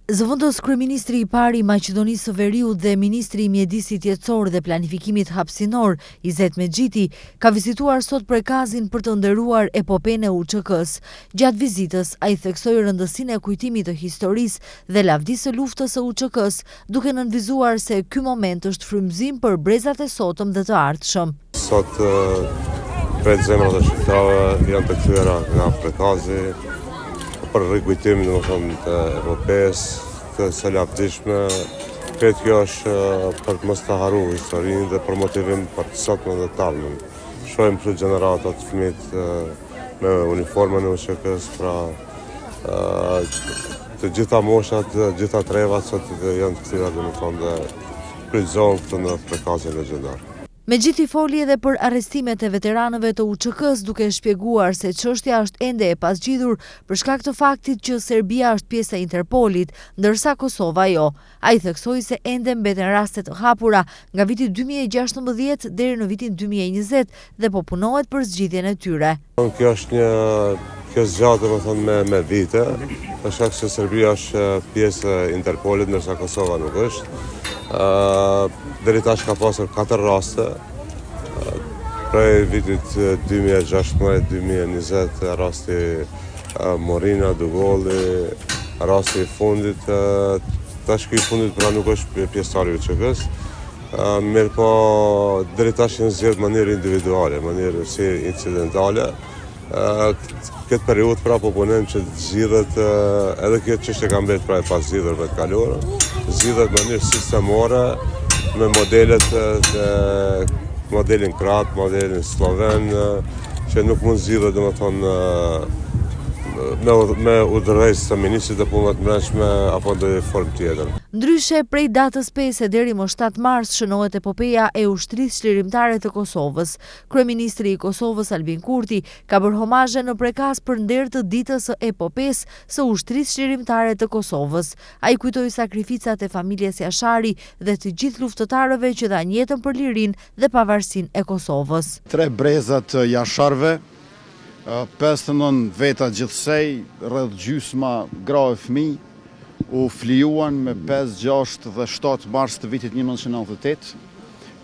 Zëvendës kryeministri i parë i Maqedonisë së Veriut dhe ministri i mjedisit jetësor dhe planifikimit hapësinor, İzzet Mexhiti, ka vizituar sot Prekazin për të nderuar epopenë e UÇK-s. Gjatë vizitës, ai theksoi rëndësinë e kujtimit të historisë dhe lavdisë së luftës së UÇK-s, duke nënvizuar se ky moment është frymëzim për brezat e sotëm dhe të ardhshëm. Sot prej zemrat e shqiptarëve janë të kthyer nga Prekazi për rikujtim të epopes, të së lavdishme. Kretë kjo është për të mos të haru historinë dhe për motivim për të sotme dhe talmen. Shohim këtu gjeneratat fëmijët me uniformën e UÇK-s, pra të gjitha moshat, të gjitha trevat sot janë të kthyer dhe kryqëzohen këtu në Prekazin legjendar. Mexhiti foli edhe për arrestimet e veteranëve të UÇK-s, duke shpjeguar se çështja është ende e pasgjidhur për shkak të faktit që Serbia është pjesë e Interpolit, ndërsa Kosova jo. Ai theksoi se ende mbeten raste të hapura nga viti 2016 deri në vitin 2020 dhe po punohet për zgjidhjen e tyre. Kjo zgjatet me vite, për shkak se Serbia është pjesë e Interpolit ndërsa Kosova nuk është. Deri tash ka pasur 4 raste prej vitit 2016-2020, rasti Morina Dugolli, rasti i fundit, tash ky i fundit pra nuk është pjesëtar i UÇK-s, mirë po deri tash janë zgjedhur në mënyrë individuale, mënyrë si incidentale. Këtë periudhë pra po punojmë që zgjidhet edhe kjo çështje ka mbetur pra e pasgjidhur me të kaluarën, zgjidhet në mënyrë sistemore me modelin kroat, modelin sloven, që nuk mund zgjidhet me udhërheqës të ministrit të punëve të brendshme apo ndonjë formë tjetër. Ndryshe, prej datës 5 deri më 7 mars shënohet epopeja e ushtrisë çlirimtare të Kosovës. Kryeministri i Kosovës Albin Kurti ka bërë homazhe në Prekaz për nder të ditës së epopesë së ushtrisë çlirimtare të Kosovës. Ai kujtoi sakrificat e familjes Jashari dhe të gjithë luftëtarëve që dhanë jetën për lirinë dhe pavarësinë e Kosovës. 3 brezat të Jasharëve, 59 veta gjithsej, rreth gjysma gra e fëmijë, u flijuan me 5, 6 dhe 7 mars të vitit 1998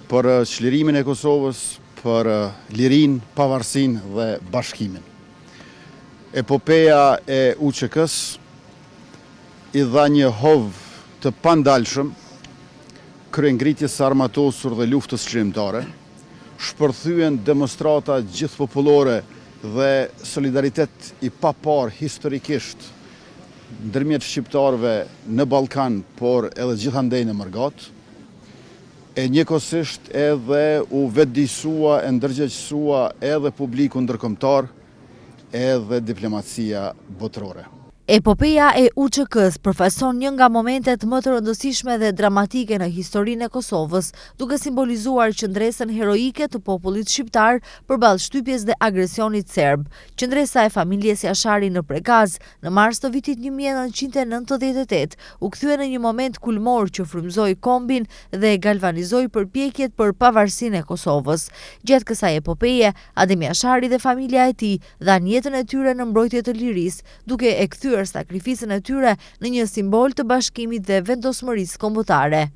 për çlirimin e Kosovës, për lirinë, pavarësinë dhe bashkimin. Epopeja e UÇK-s i dha një hov të pandalshëm kryengritjes së armatosur dhe luftës çlirimtare, shpërthyen demonstrata gjithpopullore dhe solidaritet i papar historikisht ndërmjet shqiptarëve në Ballkan, por edhe gjithandej në Mërgat, e njëkohësisht edhe u vetëdijsua e ndërgjegjësua edhe publiku ndërkombëtar, edhe diplomacia botërore. Epopeja e UÇK-s përfaqëson një nga momentet më të rëndësishme dhe dramatike në historinë e Kosovës, duke simbolizuar qëndresën heroike të popullit shqiptar përballë shtypjes dhe agresionit serb. Qëndresa e familjes Jashari në Prekaz në mars të vitit 1998 u kthye në një moment kulmor që frymëzoi kombin dhe galvanizoi përpjekjet për pavarësinë e Kosovës. Gjatë kësaj epopeje, Adem Jashari dhe familja e tij dhanë jetën e tyre në mbrojtje të lirisë, duke e kthyer sakrificën e tyre në një simbol të bashkimit dhe vendosmërisë kombëtare.